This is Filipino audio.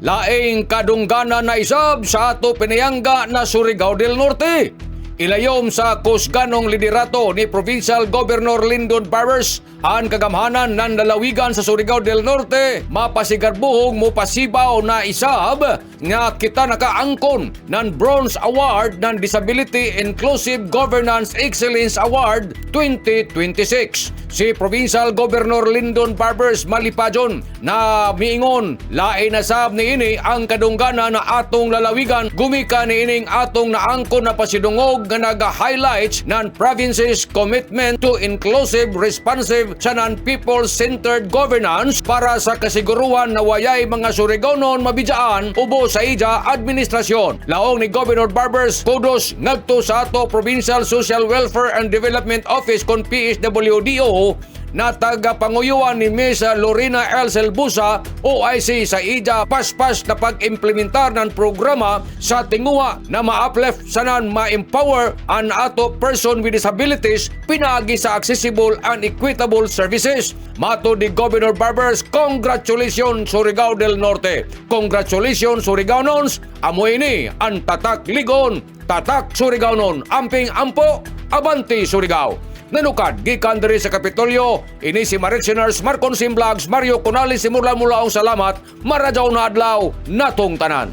laing kadunggana na isab sa ato pinayangga na Surigao del Norte. Ilayom sa kusganong liderato ni Provincial Governor Lyndon Barbers ang kagamhanan ng lalawigan sa Surigao del Norte mapasigarbuhong mupasibaw na isab nga kita nakaangkon ng Bronze Award ng Disability Inclusive Governance Excellence Award 2026. Si Provincial Governor Lyndon Barbers malipajon na miingon lain nasab ni ini ang kadunggana na atong lalawigan gumika ni ining atong naangkon na pasidungog nga naga-highlights ng province's commitment to inclusive, responsive, sa non-people-centered governance para sa kasiguruhan na wayay mga Surigaonon mabidyaan ubo sa ija administrasyon. Laong ni Governor Barbers kudos ngadto sa ato Provincial Social Welfare and Development Office kon PSWDO na tagapanguyuan ni Ms. Lorena L. Selbusa OIC sa ija paspas na pag-implementar ng programa sa tinguha na ma-uplift sanan ma-empower ang ato person with disabilities pinagi sa accessible and equitable services. Mato ni Governor Barbers, congratulations Surigao del Norte. Congratulations Surigaonons, amoy ini ang tatak ligon, tatak Surigaonon, amping ampo, abanti Surigao. Nanukad, gikan diri sa Kapitolyo, ini si Marichiners, Marcon Sim Vlogs, Mario Conali, simula mula ang salamat, maradyaw na adlaw, natong tanan.